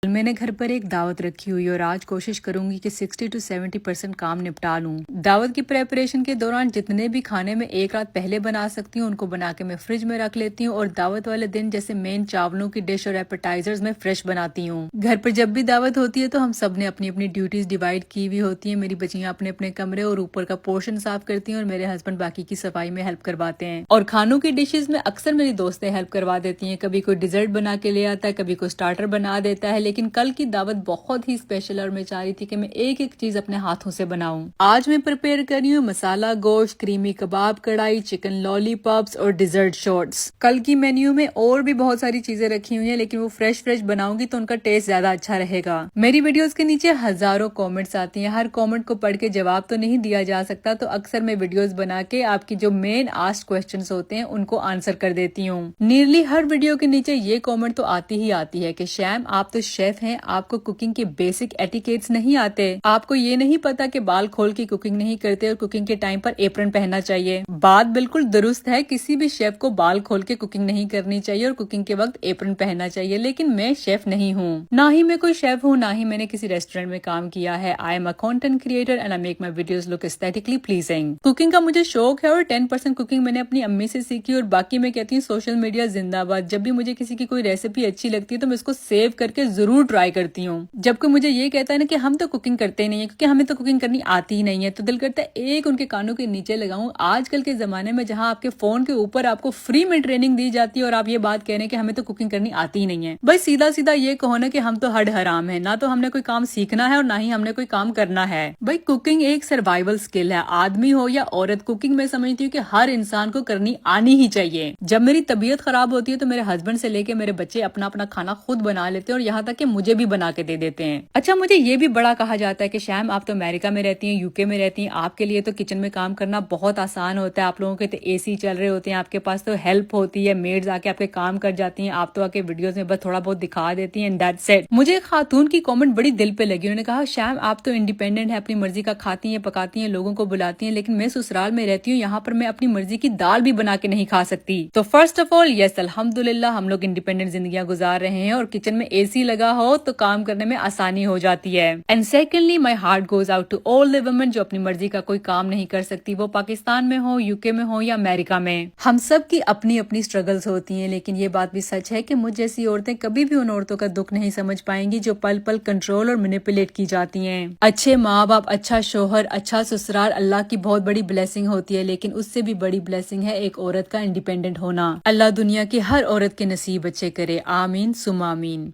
मैंने घर पर एक दावत रखी हुई और आज कोशिश करूंगी कि 60 to 70% काम निपटा लूं। दावत की प्रेपरेशन के दौरान जितने भी खाने में एक रात पहले बना सकती हूँ उनको बना के मैं फ्रिज में रख लेती हूँ और दावत वाले दिन जैसे मेन चावलों की डिश और एपेटाइजर्स में फ्रेश बनाती हूँ। घर पर जब भी दावत होती है तो हम सब ने अपनी अपनी ड्यूटीज डिवाइड की हुई होती है। मेरी बच्चियां अपने अपने कमरे और ऊपर का पोर्शन साफ करती हैं और मेरे हस्बैंड बाकी की सफाई में हेल्प करवाते हैं। और खानों की डिशेज में अक्सर मेरी दोस्तें हेल्प करवा देती हैं। कभी कोई डिजर्ट बना के ले आता है, कभी कोई स्टार्टर बना देता है। लेकिन कल की दावत बहुत ही स्पेशल और मैं चाह रही थी कि मैं एक एक चीज अपने हाथों से बनाऊं। आज मैं प्रिपेयर कर रही हूँ मसाला गोश्त, क्रीमी कबाब कढ़ाई, चिकन लॉलीपॉप्स और डिजर्ट शॉर्ट्स। कल की मेन्यू में और भी बहुत सारी चीजें रखी हुई हैं, लेकिन वो फ्रेश बनाऊंगी तो उनका टेस्ट ज्यादा अच्छा रहेगा। मेरी वीडियोस के नीचे हजारों कमेंट्स आती हैं। हर कमेंट को पढ़ के जवाब तो नहीं दिया जा सकता, तो अक्सर मैं वीडियोस बना के आपकी जो मेन आस्क्ड क्वेश्चंस होते हैं उनको आंसर कर देती हूँ। नियरली हर वीडियो के नीचे ये कमेंट तो आती ही आती है कि शैम आप तो शेफ हैं, आपको कुकिंग के बेसिक एटिकेट्स नहीं आते, आपको ये नहीं पता कि बाल खोल के कुकिंग नहीं करते और कुकिंग के टाइम पर एप्रन पहनना चाहिए। बात बिल्कुल दुरुस्त है, किसी भी शेफ को बाल खोल के कुकिंग नहीं करनी चाहिए और कुकिंग के वक्त एप्रन पहनना चाहिए। लेकिन मैं शेफ नहीं हूँ, ना ही मैं कोई शेफ हूँ, ना ही मैंने किसी रेस्टोरेंट में काम किया है। I am a content creator and I make my videos look aesthetically pleasing. Cooking का मुझे शौक है और 10% कुकिंग मैंने अपनी अम्मी से सीखी और बाकी मैं कहती हूँ सोशल मीडिया जिंदाबाद। जब भी मुझे किसी की कोई रेसिपी अच्छी लगती है तो मैं उसको सेव करके जरूर ट्राई करती हूँ। जब कोई मुझे ये कहता है ना कि हम तो कुकिंग करते ही नहीं है क्योंकि हमें तो कुकिंग करनी आती ही नहीं है, तो दिल करता है एक उनके कानों के नीचे लगाऊं। आजकल के जमाने में जहां आपके फोन के ऊपर आपको फ्री में ट्रेनिंग दी जाती है और आप ये बात कह रहे हैं कि हमें तो कुकिंग करनी आती ही नहीं है। भाई सीधा सीधा ये कहो ना कि हम तो हड हराम है, ना तो हमने कोई काम सीखना है और ना ही हमने कोई काम करना है। भाई कुकिंग एक सर्वाइवल स्किल है, आदमी हो या औरत। कुकिंग मैं समझती हूँ कि हर इंसान को करनी आनी ही चाहिए। जब मेरी तबीयत खराब होती है तो मेरे हस्बैंड से लेके मेरे बच्चे अपना अपना खाना खुद बना लेते हैं और यहाँ तक कि मुझे भी बना के दे देते हैं। अच्छा, मुझे ये भी बड़ा कहा जाता है कि शैम आप तो अमेरिका में रहती हैं, यूके में रहती हैं, आपके लिए तो किचन में काम करना बहुत आसान होता है। आप लोगों के तो एसी चल रहे होते हैं, आपके पास तो हेल्प होती है, मेड्स आके आपके काम कर जाती हैं, आप तो आके वीडियोस में बस थोड़ा बहुत दिखा देती हैं, दैट्स इट। मुझे एक खातून की कमेंट बड़ी दिल पे लगी। उन्होंने कहा शैम आप तो इंडिपेंडेंट है, अपनी मर्जी का खाती हैं, पकाती हैं, लोगों को बुलाती हैं, लेकिन मैं ससुराल में रहती हूँ, यहाँ पर मैं अपनी मर्जी की दाल भी बना के नहीं खा सकती। तो फर्स्ट ऑफ ऑल यस अल्हम्दुलिल्लाह हम लोग इंडिपेंडेंट जिंदगियां गुजार रहे हैं और किचन में एसी लगा हो तो काम करने में आसानी हो जाती है। And secondly my heart goes out to all the women जो अपनी मर्जी का कोई काम नहीं कर सकती, वो पाकिस्तान में हो, यूके में हो या अमेरिका में। हम सब की अपनी अपनी स्ट्रगल्स होती हैं, लेकिन ये बात भी सच है कि मुझ जैसी औरतें कभी भी उन औरतों का दुख नहीं समझ पाएंगी जो पल पल कंट्रोल और मैनिपुलेट की जाती हैं। अच्छे माँ बाप, अच्छा शोहर, अच्छा ससुराल अल्लाह की बहुत बड़ी ब्लेसिंग होती है, लेकिन उससे भी बड़ी ब्लेसिंग है एक औरत का इंडिपेंडेंट होना। अल्लाह दुनिया की हर औरत के नसीब अच्छे करे, आमीन सुम आमीन।